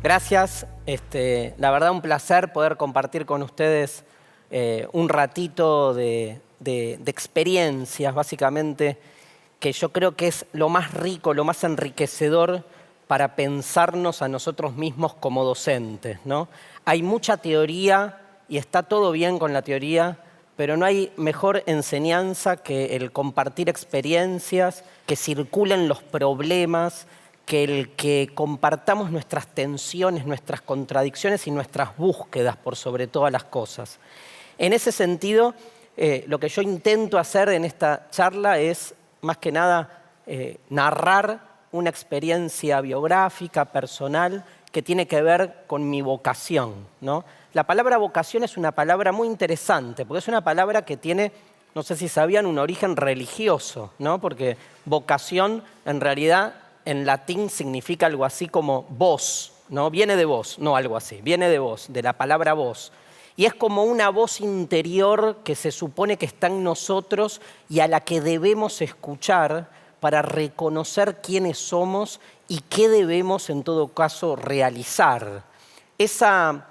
Gracias. La verdad, un placer poder compartir con ustedes un ratito de experiencias, básicamente, que yo creo que es lo más rico, lo más enriquecedor para pensarnos a nosotros mismos como docentes, ¿no? Hay mucha teoría y está todo bien con la teoría, pero no hay mejor enseñanza que el compartir experiencias, que circulen los problemas, que el que compartamos nuestras tensiones, nuestras contradicciones y nuestras búsquedas por sobre todas las cosas. En ese sentido, lo que yo intento hacer en esta charla es, más que nada, narrar una experiencia biográfica, personal, que tiene que ver con mi vocación, ¿no? La palabra vocación es una palabra muy interesante, porque es una palabra que tiene, no sé si sabían, un origen religioso, ¿no? Porque vocación, en realidad, en latín significa algo así como voz, ¿no? Viene de voz, no algo así, viene de voz, de la palabra voz. Y es como una voz interior que se supone que está en nosotros y a la que debemos escuchar para reconocer quiénes somos y qué debemos, en todo caso, realizar. Esa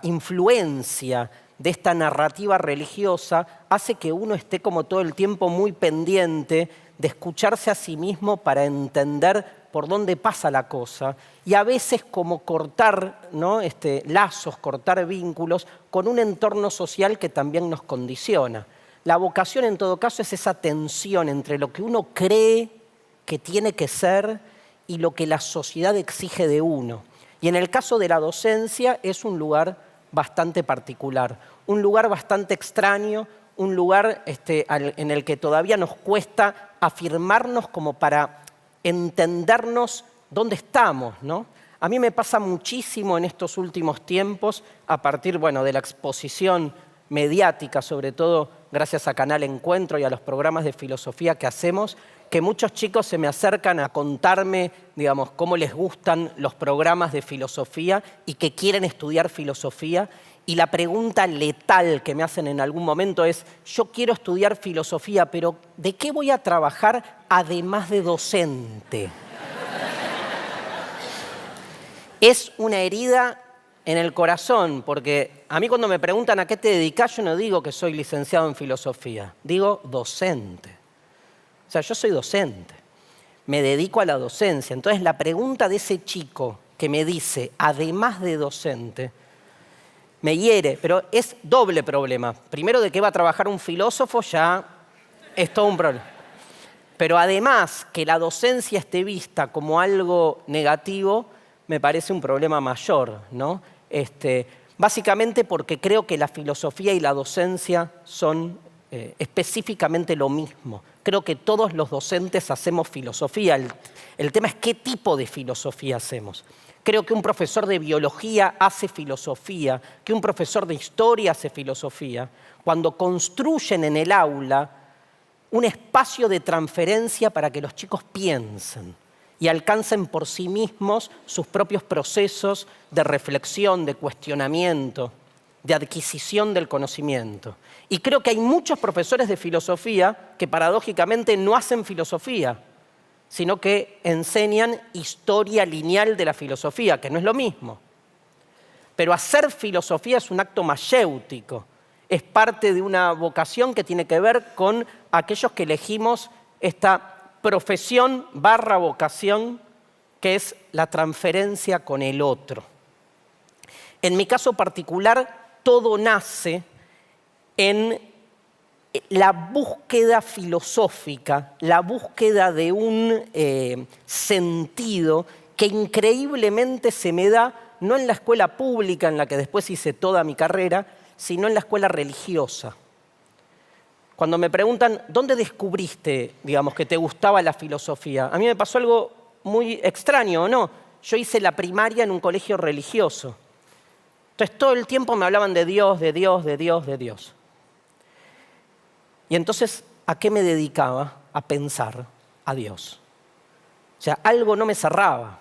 influencia de esta narrativa religiosa hace que uno esté como todo el tiempo muy pendiente de escucharse a sí mismo para entender por dónde pasa la cosa y a veces como cortar, ¿no? Lazos, cortar vínculos con un entorno social que también nos condiciona. La vocación, en todo caso, es esa tensión entre lo que uno cree que tiene que ser y lo que la sociedad exige de uno. Y en el caso de la docencia es un lugar bastante particular, un lugar bastante extraño, un lugar en el que todavía nos cuesta afirmarnos como para entendernos dónde estamos, ¿no? A mí me pasa muchísimo en estos últimos tiempos, a partir, de la exposición mediática, sobre todo gracias a Canal Encuentro y a los programas de filosofía que hacemos, que muchos chicos se me acercan a contarme, cómo les gustan los programas de filosofía y que quieren estudiar filosofía. Y la pregunta letal que me hacen en algún momento es, yo quiero estudiar filosofía, pero ¿de qué voy a trabajar además de docente? Es una herida en el corazón, porque a mí cuando me preguntan a qué te dedicas, yo no digo que soy licenciado en filosofía, digo docente. O sea, yo soy docente, me dedico a la docencia. Entonces la pregunta de ese chico que me dice, además de docente, me hiere, pero es doble problema. Primero, de qué va a trabajar un filósofo ya es todo un problema. Pero además, que la docencia esté vista como algo negativo, me parece un problema mayor, ¿no? Básicamente porque creo que la filosofía y la docencia son específicamente lo mismo. Creo que todos los docentes hacemos filosofía. El tema es qué tipo de filosofía hacemos. Creo que un profesor de biología hace filosofía, que un profesor de historia hace filosofía, cuando construyen en el aula un espacio de transferencia para que los chicos piensen y alcancen por sí mismos sus propios procesos de reflexión, de cuestionamiento, de adquisición del conocimiento. Y creo que hay muchos profesores de filosofía que paradójicamente no hacen filosofía, sino que enseñan historia lineal de la filosofía, que no es lo mismo. Pero hacer filosofía es un acto mayéutico, es parte de una vocación que tiene que ver con aquellos que elegimos esta profesión / vocación, que es la transferencia con el otro. En mi caso particular, todo nace en la búsqueda filosófica, la búsqueda de un sentido que increíblemente se me da no en la escuela pública, en la que después hice toda mi carrera, sino en la escuela religiosa. Cuando me preguntan, ¿dónde descubriste, que te gustaba la filosofía? A mí me pasó algo muy extraño, ¿no? Yo hice la primaria en un colegio religioso. Entonces todo el tiempo me hablaban de Dios, de Dios, de Dios, de Dios. Y entonces, ¿a qué me dedicaba? A pensar a Dios. O sea, algo no me cerraba.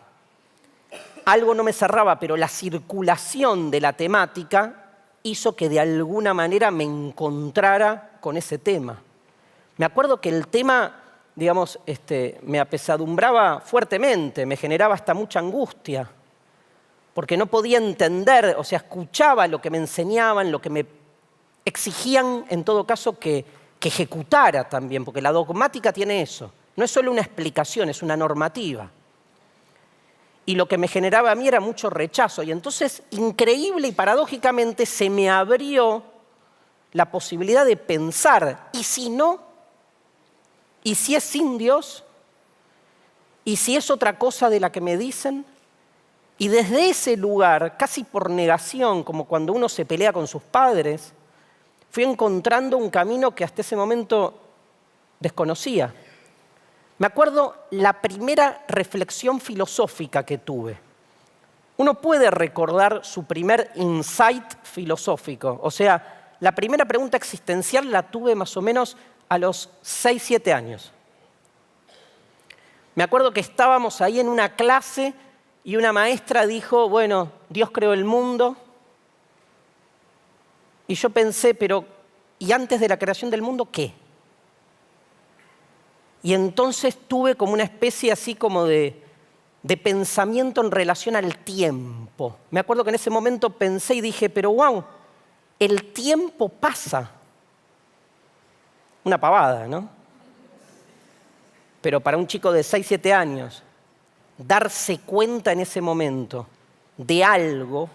Algo no me cerraba, pero la circulación de la temática hizo que de alguna manera me encontrara con ese tema. Me acuerdo que el tema digamos, me apesadumbraba fuertemente, me generaba hasta mucha angustia, porque no podía entender, o sea, escuchaba lo que me enseñaban, lo que me exigían, en todo caso, que ejecutara también, porque la dogmática tiene eso. No es solo una explicación, es una normativa. Y lo que me generaba a mí era mucho rechazo. Y entonces, increíble y paradójicamente, se me abrió la posibilidad de pensar, ¿y si no? ¿Y si es sin Dios? ¿Y si es otra cosa de la que me dicen? Y desde ese lugar, casi por negación, como cuando uno se pelea con sus padres, fui encontrando un camino que hasta ese momento desconocía. Me acuerdo la primera reflexión filosófica que tuve. Uno puede recordar su primer insight filosófico, o sea, la primera pregunta existencial la tuve más o menos a los 6, 7 años. Me acuerdo que estábamos ahí en una clase y una maestra dijo, bueno, Dios creó el mundo. Y yo pensé, pero ¿y antes de la creación del mundo qué? Y entonces tuve como una especie así como de pensamiento en relación al tiempo. Me acuerdo que en ese momento pensé y dije, pero wow, el tiempo pasa. Una pavada, ¿no? Pero para un chico de 6, 7 años, darse cuenta en ese momento de algo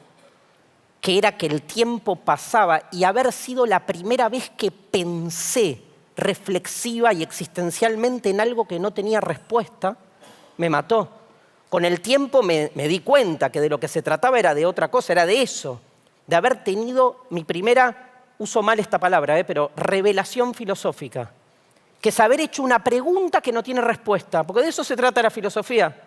que era que el tiempo pasaba y haber sido la primera vez que pensé reflexiva y existencialmente en algo que no tenía respuesta, me mató. Con el tiempo me di cuenta que de lo que se trataba era de otra cosa, era de eso, de haber tenido mi primera, uso mal esta palabra, pero revelación filosófica, que es haber hecho una pregunta que no tiene respuesta, porque de eso se trata la filosofía,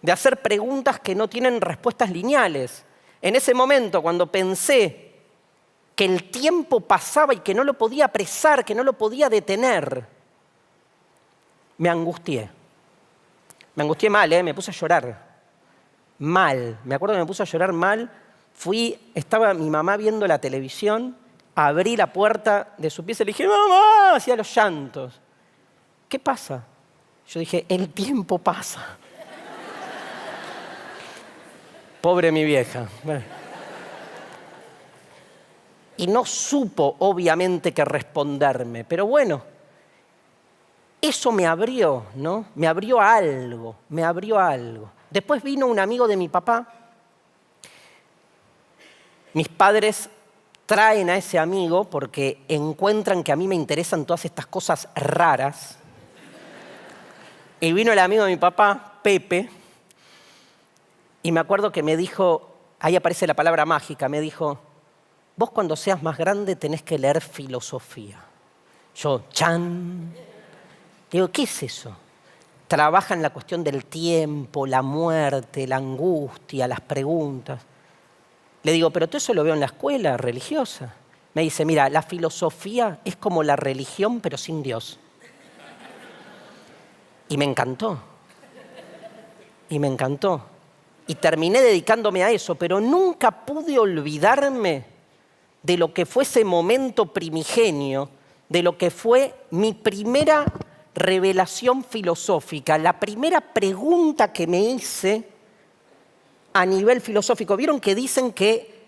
de hacer preguntas que no tienen respuestas lineales. En ese momento, cuando pensé que el tiempo pasaba y que no lo podía apresar, que no lo podía detener, me angustié. Me angustié mal, me puse a llorar. Mal. Me acuerdo que me puse a llorar mal. Estaba mi mamá viendo la televisión, abrí la puerta de su pieza y le dije, ¡mamá! Hacía los llantos. ¿Qué pasa? Yo dije, el tiempo pasa. Pobre mi vieja. Bueno. Y no supo, obviamente, qué responderme. Pero bueno, eso me abrió, ¿no? Me abrió a algo, me abrió a algo. Después vino un amigo de mi papá. Mis padres traen a ese amigo porque encuentran que a mí me interesan todas estas cosas raras. Y vino el amigo de mi papá, Pepe, y me acuerdo que me dijo, ahí aparece la palabra mágica, me dijo, vos cuando seas más grande tenés que leer filosofía. Yo, chan. Digo, ¿qué es eso? Trabaja en la cuestión del tiempo, la muerte, la angustia, las preguntas. Le digo, pero todo eso lo veo en la escuela religiosa. Me dice, mira, la filosofía es como la religión, pero sin Dios. Y me encantó. Y me encantó. Y terminé dedicándome a eso, pero nunca pude olvidarme de lo que fue ese momento primigenio, de lo que fue mi primera revelación filosófica, la primera pregunta que me hice a nivel filosófico. ¿Vieron que dicen que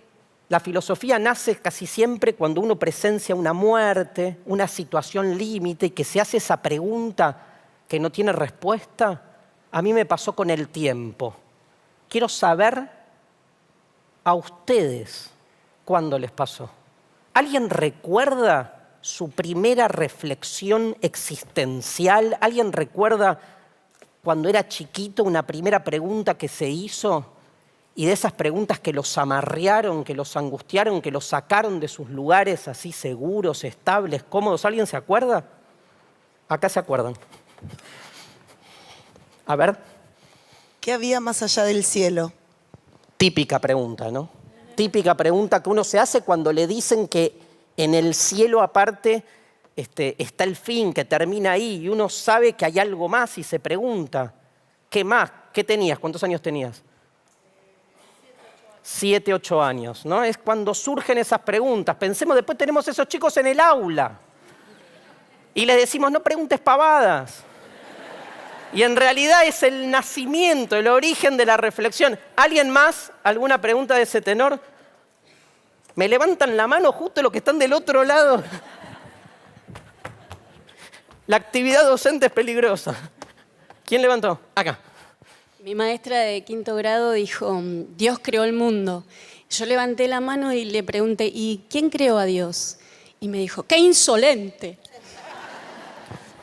la filosofía nace casi siempre cuando uno presencia una muerte, una situación límite, y que se hace esa pregunta que no tiene respuesta? A mí me pasó con el tiempo. Quiero saber a ustedes cuándo les pasó. ¿Alguien recuerda su primera reflexión existencial? ¿Alguien recuerda cuando era chiquito una primera pregunta que se hizo? Y de esas preguntas que los amarrearon, que los angustiaron, que los sacaron de sus lugares así seguros, estables, cómodos. ¿Alguien se acuerda? Acá se acuerdan. A ver. ¿Qué había más allá del cielo? Típica pregunta, ¿no? Típica pregunta que uno se hace cuando le dicen que en el cielo aparte está el fin, que termina ahí, y uno sabe que hay algo más y se pregunta, ¿qué más? ¿Qué tenías? ¿Cuántos años tenías? 7, 8 años, ¿no? Es cuando surgen esas preguntas. Pensemos, después tenemos esos chicos en el aula. Y les decimos, no preguntes pavadas. Y en realidad es el nacimiento, el origen de la reflexión. ¿Alguien más? ¿Alguna pregunta de ese tenor? Me levantan la mano justo los que están del otro lado. La actividad docente es peligrosa. ¿Quién levantó? Acá. Mi maestra de 5º grado dijo, Dios creó el mundo. Yo levanté la mano y le pregunté, ¿y quién creó a Dios? Y me dijo, ¡qué insolente!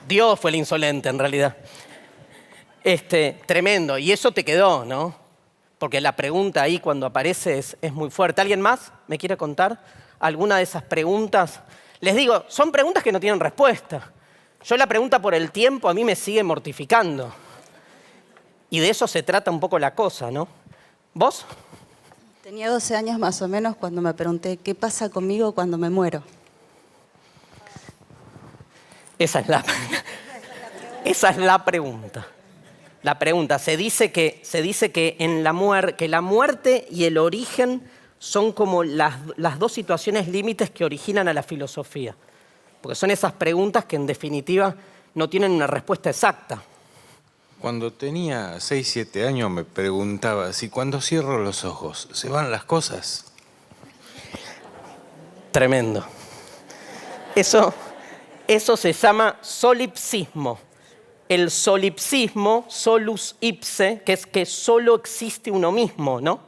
Dios fue el insolente, en realidad. Tremendo. Y eso te quedó, ¿no? Porque la pregunta ahí cuando aparece es muy fuerte. ¿Alguien más me quiere contar alguna de esas preguntas? Les digo, son preguntas que no tienen respuesta. Yo la pregunta por el tiempo a mí me sigue mortificando. Y de eso se trata un poco la cosa, ¿no? ¿Vos? Tenía 12 años más o menos cuando me pregunté, ¿qué pasa conmigo cuando me muero? Esa es la pregunta. La pregunta, se dice que la muerte y el origen son como las dos situaciones límites que originan a la filosofía. Porque son esas preguntas que en definitiva no tienen una respuesta exacta. Cuando tenía 6, 7 años me preguntaba si cuando cierro los ojos se van las cosas. Tremendo. Eso se llama solipsismo. El solipsismo, solus ipse, que es que solo existe uno mismo, ¿no?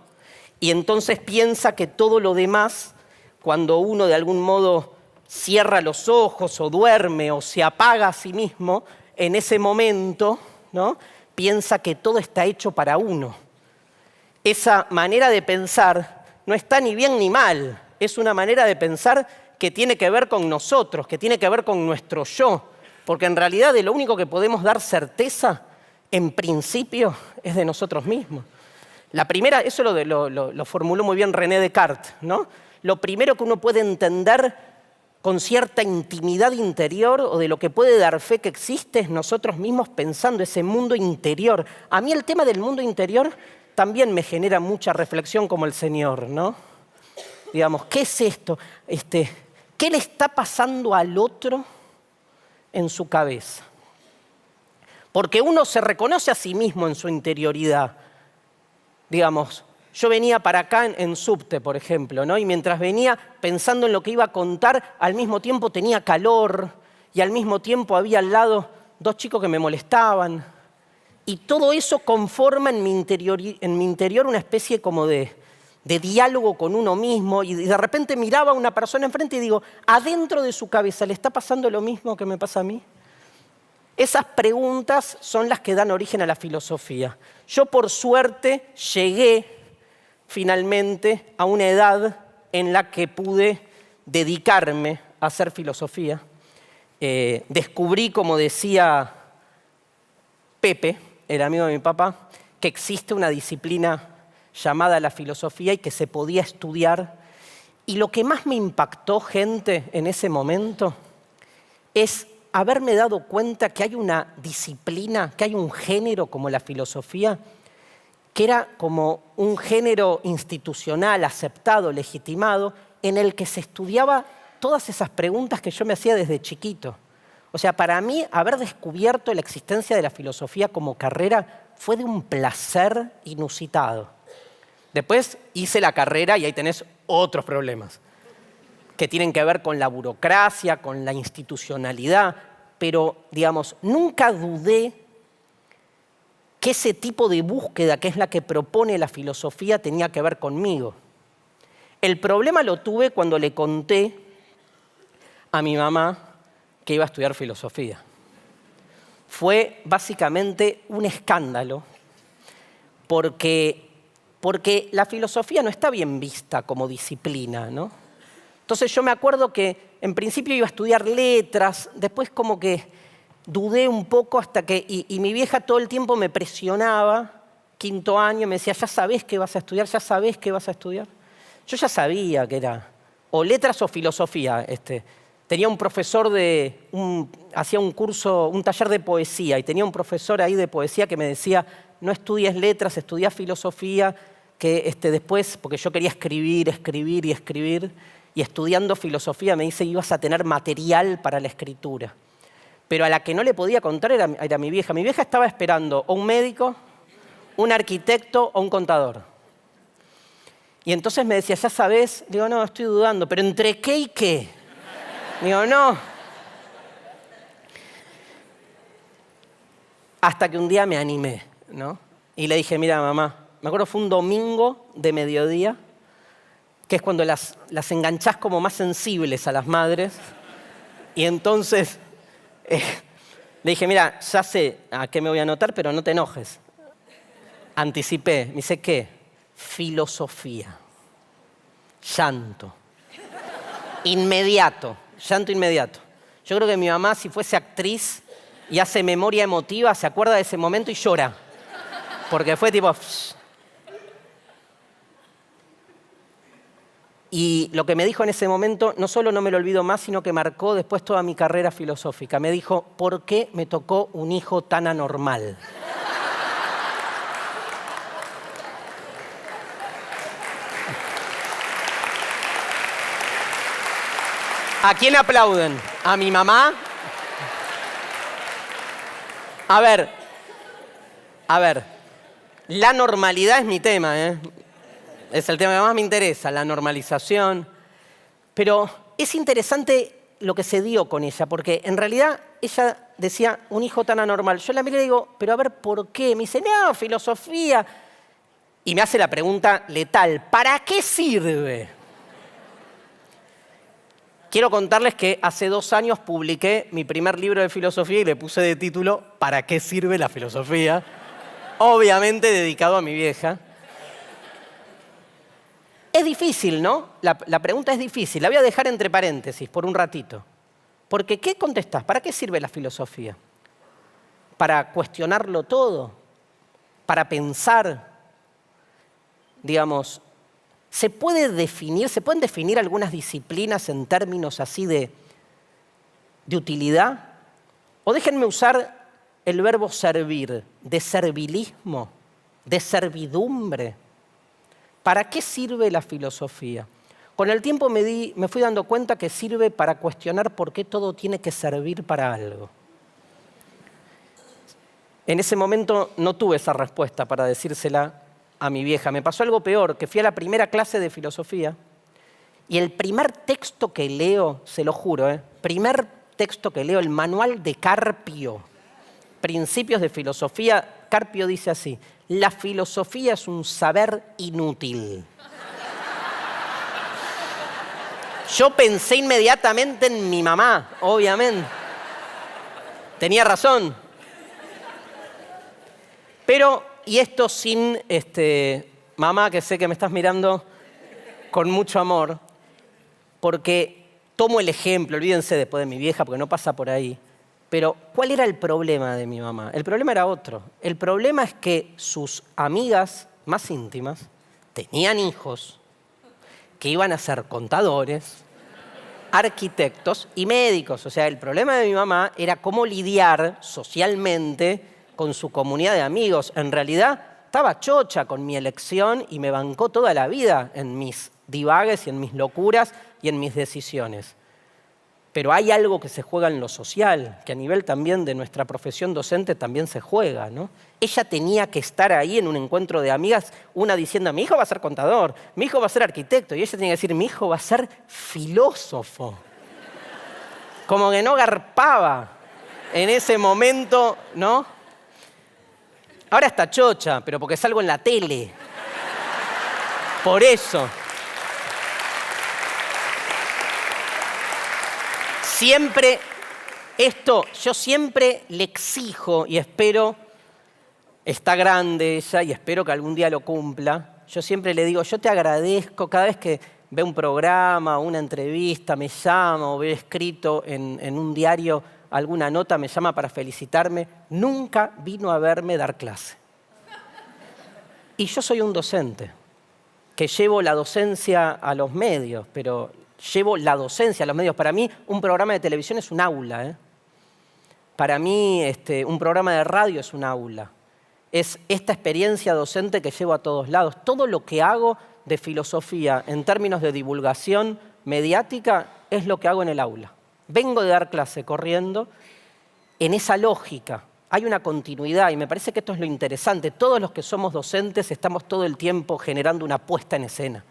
Y entonces piensa que todo lo demás, cuando uno de algún modo cierra los ojos o duerme o se apaga a sí mismo, en ese momento, ¿no? Piensa que todo está hecho para uno. Esa manera de pensar no está ni bien ni mal, es una manera de pensar que tiene que ver con nosotros, que tiene que ver con nuestro yo, porque en realidad de lo único que podemos dar certeza, en principio, es de nosotros mismos. La primera, eso lo formuló muy bien René Descartes, ¿no? Lo primero que uno puede entender con cierta intimidad interior o de lo que puede dar fe que existe es nosotros mismos pensando ese mundo interior. A mí el tema del mundo interior también me genera mucha reflexión como el Señor, ¿no? Digamos, ¿qué es esto? ¿Qué le está pasando al otro en su cabeza? Porque uno se reconoce a sí mismo en su interioridad. Digamos, yo venía para acá en subte, por ejemplo, ¿no? Y mientras venía pensando en lo que iba a contar, al mismo tiempo tenía calor y al mismo tiempo había al lado 2 chicos que me molestaban. Y todo eso conforma en mi interior una especie como de diálogo con uno mismo. Y de repente miraba a una persona enfrente y digo, adentro de su cabeza, ¿le está pasando lo mismo que me pasa a mí? Esas preguntas son las que dan origen a la filosofía. Yo, por suerte, llegué finalmente a una edad en la que pude dedicarme a hacer filosofía. Descubrí, como decía Pepe, el amigo de mi papá, que existe una disciplina llamada la filosofía y que se podía estudiar. Y lo que más me impactó, gente, en ese momento, es haberme dado cuenta que hay una disciplina, que hay un género como la filosofía, que era como un género institucional, aceptado, legitimado, en el que se estudiaba todas esas preguntas que yo me hacía desde chiquito. O sea, para mí, haber descubierto la existencia de la filosofía como carrera fue de un placer inusitado. Después hice la carrera y ahí tenés otros problemas que tienen que ver con la burocracia, con la institucionalidad, pero, digamos, nunca dudé que ese tipo de búsqueda, que es la que propone la filosofía, tenía que ver conmigo. El problema lo tuve cuando le conté a mi mamá que iba a estudiar filosofía. Fue básicamente un escándalo, porque la filosofía no está bien vista como disciplina, ¿no? Entonces yo me acuerdo que en principio iba a estudiar letras, después como que dudé un poco hasta que... Y mi vieja todo el tiempo me presionaba, 5º año, me decía, ¿ya sabés qué vas a estudiar? ¿Ya sabés qué vas a estudiar? Yo ya sabía que era o letras o filosofía. Tenía un profesor hacía un curso, un taller de poesía, y tenía un profesor ahí de poesía que me decía, no estudies letras, estudiá filosofía, que después, porque yo quería escribir, y estudiando filosofía me dice, ibas a tener material para la escritura. pero a la que no le podía contar era mi vieja. Mi vieja estaba esperando o un médico, un arquitecto o un contador. Y entonces me decía, ¿ya sabés? Digo, no, estoy dudando, pero ¿entre qué y qué? Digo, no. Hasta que un día me animé, ¿no? Y le dije, mira, mamá, me acuerdo fue un domingo de mediodía, que es cuando las enganchás como más sensibles a las madres. Y entonces le dije, mira, ya sé a qué me voy a anotar, pero no te enojes. Anticipé. Me dice, ¿qué? Filosofía. Llanto. Inmediato. Llanto inmediato. Yo creo que mi mamá, si fuese actriz y hace memoria emotiva, se acuerda de ese momento y llora. Porque fue tipo... Y lo que me dijo en ese momento, no solo no me lo olvido más, sino que marcó después toda mi carrera filosófica. Me dijo, ¿por qué me tocó un hijo tan anormal? ¿A quién aplauden? ¿A mi mamá? A ver. La normalidad es mi tema, ¿eh? Es el tema que más me interesa, la normalización. Pero es interesante lo que se dio con ella, porque en realidad ella decía, un hijo tan anormal. Yo la miré y le digo, pero a ver, ¿por qué? Me dice, no, filosofía. Y me hace la pregunta letal, ¿para qué sirve? Quiero contarles que hace 2 años publiqué mi primer libro de filosofía y le puse de título ¿Para qué sirve la filosofía? Obviamente dedicado a mi vieja. Es difícil, ¿no? La pregunta es difícil. La voy a dejar entre paréntesis por un ratito. Porque, ¿qué contestás? ¿Para qué sirve la filosofía? ¿Para cuestionarlo todo? ¿Para pensar? Digamos, ¿se pueden definir algunas disciplinas en términos así de utilidad? O déjenme usar el verbo servir, de servilismo, de servidumbre. ¿Para qué sirve la filosofía? Con el tiempo me fui dando cuenta que sirve para cuestionar por qué todo tiene que servir para algo. En ese momento no tuve esa respuesta para decírsela a mi vieja. Me pasó algo peor, que fui a la primera clase de filosofía y el primer texto que leo, se lo juro, primer texto que leo, el manual de Carpio, Principios de Filosofía, Carpio dice así, la filosofía es un saber inútil. Yo pensé inmediatamente en mi mamá, obviamente. Tenía razón. Pero, y esto sin, mamá, que sé que me estás mirando con mucho amor, porque tomo el ejemplo, olvídense después de mi vieja, porque no pasa por ahí. Pero, ¿cuál era el problema de mi mamá? El problema era otro. El problema es que sus amigas más íntimas tenían hijos que iban a ser contadores, arquitectos y médicos. O sea, el problema de mi mamá era cómo lidiar socialmente con su comunidad de amigos. En realidad, estaba chocha con mi elección y me bancó toda la vida en mis divagues y en mis locuras y en mis decisiones. Pero hay algo que se juega en lo social, que a nivel también de nuestra profesión docente también se juega, ¿no? Ella tenía que estar ahí en un encuentro de amigas, una diciendo, mi hijo va a ser contador, mi hijo va a ser arquitecto, y ella tenía que decir, mi hijo va a ser filósofo. Como que no garpaba en ese momento, ¿no? Ahora está chocha, pero porque salgo en la tele. Por eso. Yo siempre le exijo y espero, está grande ella y espero que algún día lo cumpla. Yo siempre le digo, yo te agradezco cada vez que ve un programa, una entrevista, me llama o ve escrito en un diario alguna nota, me llama para felicitarme. Nunca vino a verme dar clase. Y yo soy un docente, que llevo la docencia a los medios, pero llevo la docencia a los medios. Para mí, un programa de televisión es un aula. Para mí, un programa de radio es un aula. Es esta experiencia docente que llevo a todos lados. Todo lo que hago de filosofía en términos de divulgación mediática es lo que hago en el aula. Vengo de dar clase corriendo en esa lógica. Hay una continuidad y me parece que esto es lo interesante. Todos los que somos docentes estamos todo el tiempo generando una puesta en escena.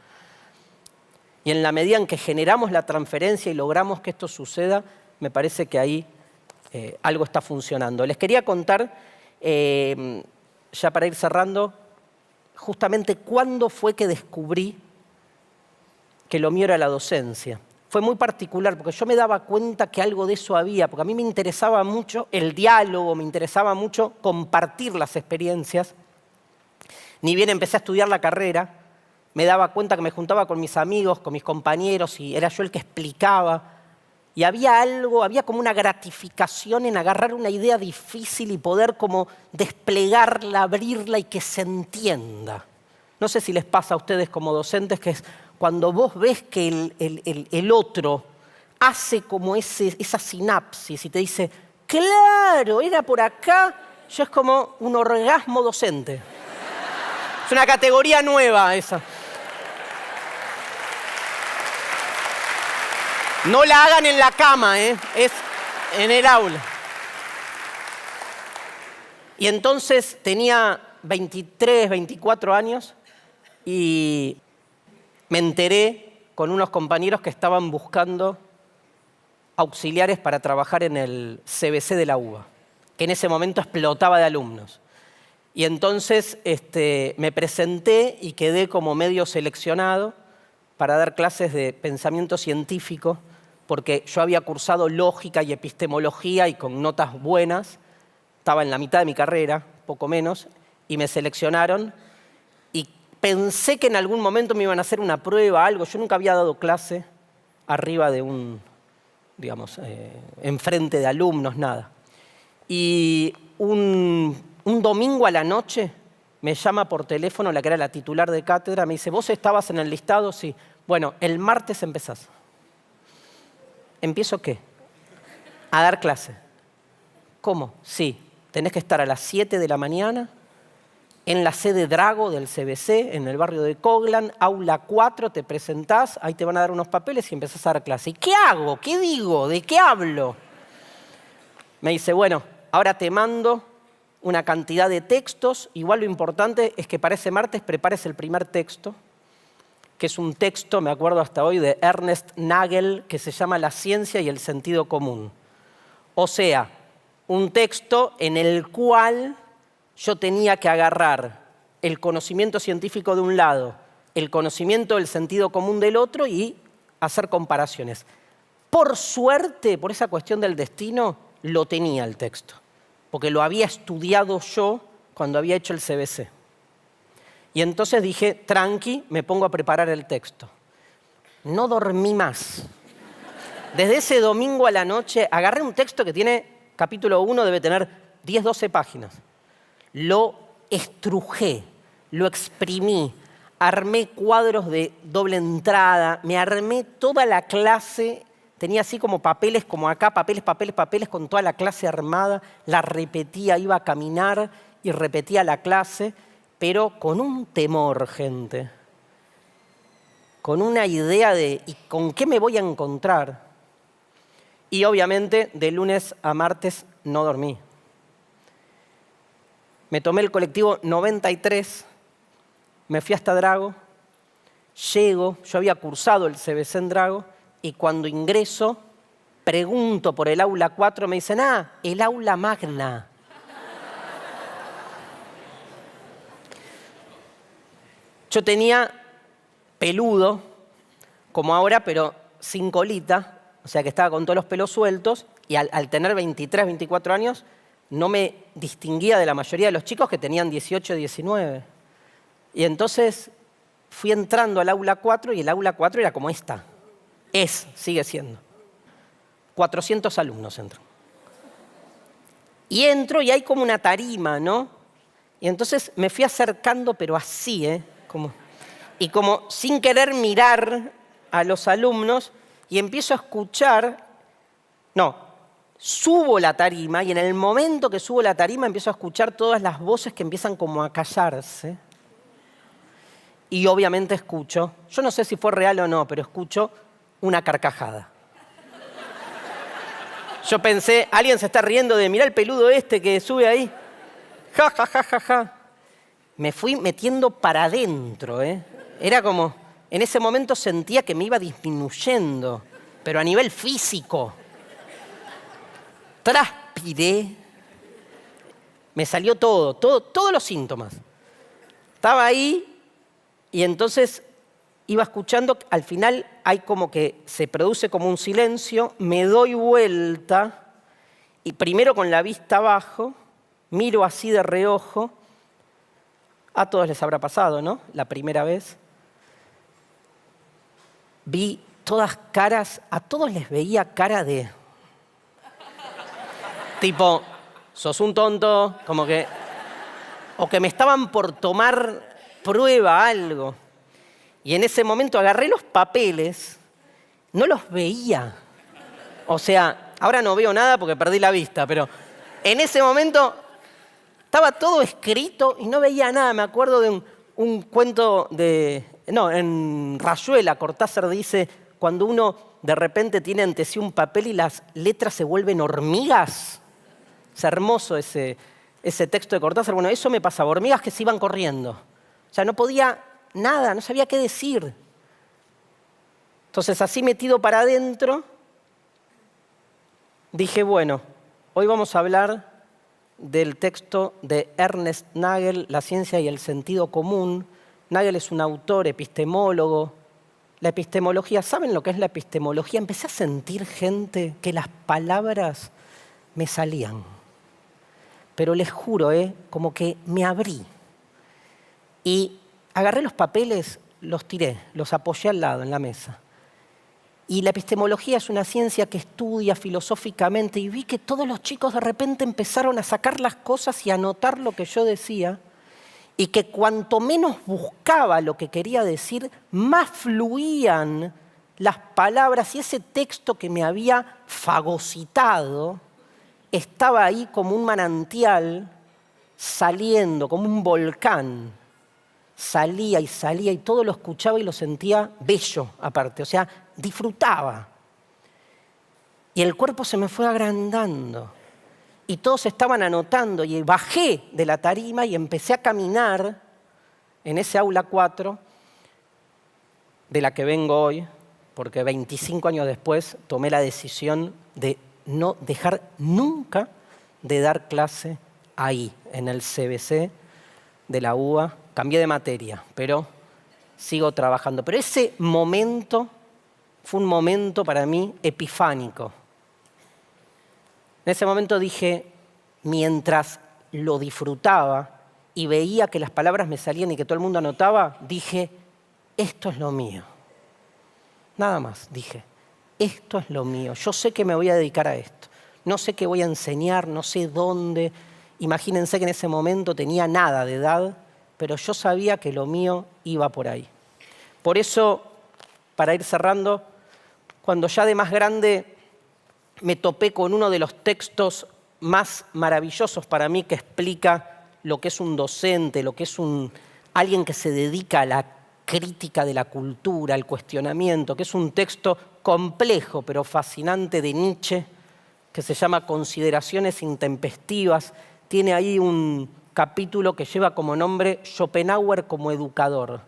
Y en la medida en que generamos la transferencia y logramos que esto suceda, me parece que ahí algo está funcionando. Les quería contar, ya para ir cerrando, justamente cuándo fue que descubrí que lo mío era la docencia. Fue muy particular, porque yo me daba cuenta que algo de eso había, porque a mí me interesaba mucho el diálogo, me interesaba mucho compartir las experiencias. Ni bien empecé a estudiar la carrera, me daba cuenta que me juntaba con mis amigos, con mis compañeros, y era yo el que explicaba. Y había algo, había como una gratificación en agarrar una idea difícil y poder como desplegarla, abrirla y que se entienda. No sé si les pasa a ustedes como docentes que es cuando vos ves que el otro hace como esa sinapsis y te dice, claro, era por acá, ya es como un orgasmo docente. Es una categoría nueva esa. No la hagan en la cama, es en el aula. Y entonces tenía 23, 24 años y me enteré con unos compañeros que estaban buscando auxiliares para trabajar en el CBC de la UBA, que en ese momento explotaba de alumnos. Y entonces me presenté y quedé como medio seleccionado para dar clases de pensamiento científico, porque yo había cursado lógica y epistemología y con notas buenas, estaba en la mitad de mi carrera, poco menos, y me seleccionaron. Y pensé que en algún momento me iban a hacer una prueba, algo. Yo nunca había dado clase arriba de digamos, enfrente de alumnos, nada. Y un domingo a la noche me llama por teléfono la que era la titular de cátedra, me dice, ¿vos estabas en el listado? Sí. Bueno, el martes empezás. ¿Empiezo qué? A dar clase. ¿Cómo? Sí. Tenés que estar a las 7 de la mañana en la sede Drago del CBC, en el barrio de Coglan, aula 4, te presentás, ahí te van a dar unos papeles y empezás a dar clase. ¿Y qué hago? ¿Qué digo? ¿De qué hablo? Me dice, bueno, ahora te mando una cantidad de textos. Igual lo importante es que para ese martes prepares el primer texto, que es un texto, me acuerdo hasta hoy, de Ernest Nagel, que se llama La ciencia y el sentido común. O sea, un texto en el cual yo tenía que agarrar el conocimiento científico de un lado, el conocimiento del sentido común del otro y hacer comparaciones. Por suerte, por esa cuestión del destino, lo tenía el texto, porque lo había estudiado yo cuando había hecho el CBC. Y entonces dije, tranqui, me pongo a preparar el texto. No dormí más. Desde ese domingo a la noche, agarré un texto que tiene, capítulo 1, debe tener 10, 12 páginas. Lo estrujé, lo exprimí, armé cuadros de doble entrada, me armé toda la clase, tenía así como papeles, como acá, papeles, papeles, papeles, con toda la clase armada, la repetía, iba a caminar y repetía la clase, pero con un temor, gente, con una idea de ¿y con qué me voy a encontrar? Y obviamente de lunes a martes no dormí. Me tomé el colectivo 93, me fui hasta Drago, llego, yo había cursado el CBC en Drago, y cuando ingreso, pregunto por el aula 4, me dicen, el aula magna. Yo tenía peludo, como ahora, pero sin colita, o sea que estaba con todos los pelos sueltos, y al tener 23, 24 años, no me distinguía de la mayoría de los chicos que tenían 18, 19. Y entonces fui entrando al aula 4 y el aula 4 era como esta. Sigue siendo. 400 alumnos entro. Y entro y hay como una tarima, ¿no? Y entonces me fui acercando, pero así, y como sin querer mirar a los alumnos y empiezo a escuchar, subo la tarima y en el momento que subo la tarima empiezo a escuchar todas las voces que empiezan como a callarse. Y obviamente escucho, yo no sé si fue real o no, pero escucho una carcajada. Yo pensé, alguien se está riendo de, mirá el peludo este que sube ahí. Ja, ja, ja, ja, ja. Me fui metiendo para adentro, ¿eh? Era como, en ese momento sentía que me iba disminuyendo, pero a nivel físico. Transpiré. Me salió todos los síntomas. Estaba ahí y entonces iba escuchando, al final hay como que se produce como un silencio, me doy vuelta y primero con la vista abajo, miro así de reojo, a todos les habrá pasado, ¿no? La primera vez. Vi todas caras, a todos les veía cara de... tipo, sos un tonto, como que... o que me estaban por tomar prueba algo. Y en ese momento agarré los papeles, no los veía. O sea, ahora no veo nada porque perdí la vista, pero en ese momento estaba todo escrito y no veía nada. Me acuerdo de un cuento de... no, en Rayuela, Cortázar dice, cuando uno de repente tiene ante sí un papel y las letras se vuelven hormigas. Es hermoso ese texto de Cortázar. Bueno, eso me pasaba, hormigas que se iban corriendo. O sea, no podía nada, no sabía qué decir. Entonces, así metido para adentro, dije, bueno, hoy vamos a hablar del texto de Ernest Nagel, La ciencia y el sentido común. Nagel es un autor, epistemólogo. La epistemología, ¿saben lo que es la epistemología? Empecé a sentir, gente, que las palabras me salían. Pero les juro, como que me abrí. Y agarré los papeles, los tiré, los apoyé al lado en la mesa. Y la epistemología es una ciencia que estudia filosóficamente y vi que todos los chicos de repente empezaron a sacar las cosas y a anotar lo que yo decía y que cuanto menos buscaba lo que quería decir, más fluían las palabras y ese texto que me había fagocitado estaba ahí como un manantial saliendo, como un volcán. Salía y todo lo escuchaba y lo sentía bello aparte, o sea, disfrutaba. Y el cuerpo se me fue agrandando y todos estaban anotando y bajé de la tarima y empecé a caminar en ese aula 4 de la que vengo hoy, porque 25 años después tomé la decisión de no dejar nunca de dar clase ahí, en el CBC de la UBA. Cambié de materia, pero sigo trabajando. Pero ese momento fue un momento para mí epifánico. En ese momento dije, mientras lo disfrutaba y veía que las palabras me salían y que todo el mundo anotaba, dije, esto es lo mío. Nada más, dije, esto es lo mío. Yo sé que me voy a dedicar a esto. No sé qué voy a enseñar, no sé dónde. Imagínense que en ese momento tenía nada de edad, pero yo sabía que lo mío iba por ahí. Por eso, para ir cerrando, cuando ya de más grande me topé con uno de los textos más maravillosos para mí que explica lo que es un docente, lo que es alguien que se dedica a la crítica de la cultura, al cuestionamiento, que es un texto complejo pero fascinante de Nietzsche, que se llama Consideraciones intempestivas. Tiene ahí un capítulo que lleva como nombre Schopenhauer como educador,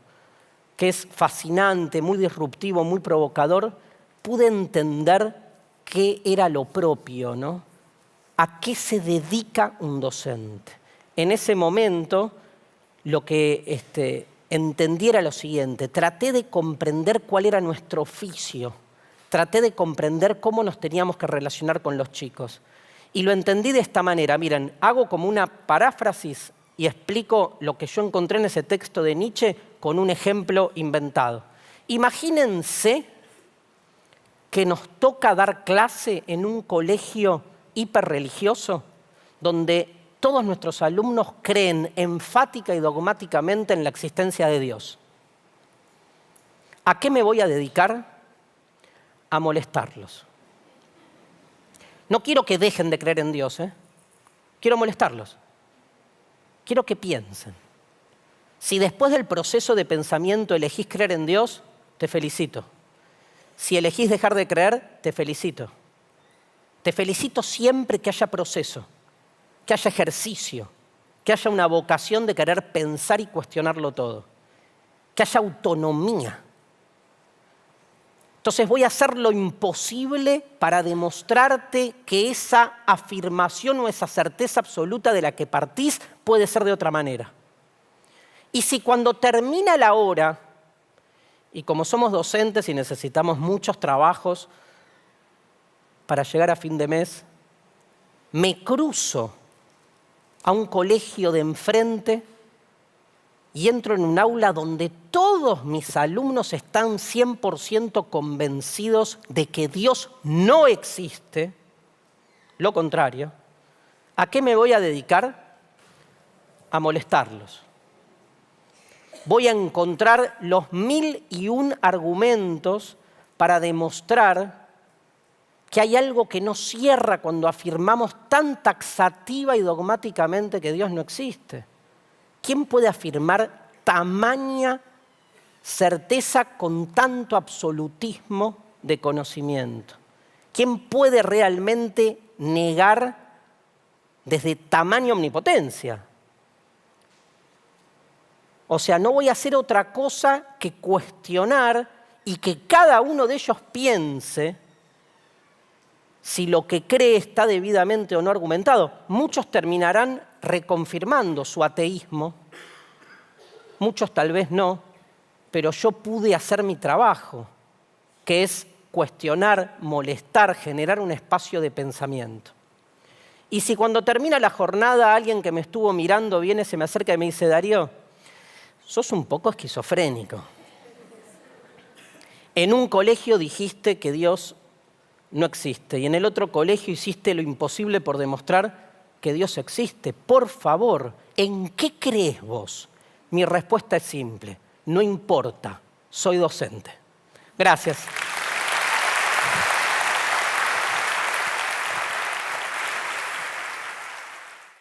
que es fascinante, muy disruptivo, muy provocador. Pude entender qué era lo propio, ¿no? ¿A qué se dedica un docente? En ese momento, lo que entendí era lo siguiente. Traté de comprender cuál era nuestro oficio. Traté de comprender cómo nos teníamos que relacionar con los chicos. Y lo entendí de esta manera. Miren, hago como una paráfrasis y explico lo que yo encontré en ese texto de Nietzsche con un ejemplo inventado. Imagínense que nos toca dar clase en un colegio hiperreligioso donde todos nuestros alumnos creen enfática y dogmáticamente en la existencia de Dios. ¿A qué me voy a dedicar? A molestarlos. No quiero que dejen de creer en Dios, Quiero molestarlos. Quiero que piensen. Si después del proceso de pensamiento elegís creer en Dios, te felicito. Si elegís dejar de creer, te felicito. Te felicito siempre que haya proceso, que haya ejercicio, que haya una vocación de querer pensar y cuestionarlo todo, que haya autonomía. Entonces voy a hacer lo imposible para demostrarte que esa afirmación o esa certeza absoluta de la que partís puede ser de otra manera. Y si cuando termina la hora, y como somos docentes y necesitamos muchos trabajos para llegar a fin de mes, me cruzo a un colegio de enfrente y entro en un aula donde todos mis alumnos están 100% convencidos de que Dios no existe, lo contrario, ¿a qué me voy a dedicar? A molestarlos. Voy a encontrar los 1001 argumentos para demostrar que hay algo que no cierra cuando afirmamos tan taxativa y dogmáticamente que Dios no existe. ¿Quién puede afirmar tamaña certeza con tanto absolutismo de conocimiento? ¿Quién puede realmente negar desde tamaña omnipotencia? O sea, no voy a hacer otra cosa que cuestionar y que cada uno de ellos piense si lo que cree está debidamente o no argumentado. Muchos terminarán reconfirmando su ateísmo, muchos tal vez no, pero yo pude hacer mi trabajo, que es cuestionar, molestar, generar un espacio de pensamiento. Y si cuando termina la jornada alguien que me estuvo mirando viene, se me acerca y me dice, Darío, sos un poco esquizofrénico. En un colegio dijiste que Dios no existe y en el otro colegio hiciste lo imposible por demostrar que Dios existe. Por favor, ¿en qué crees vos? Mi respuesta es simple, no importa, soy docente. Gracias.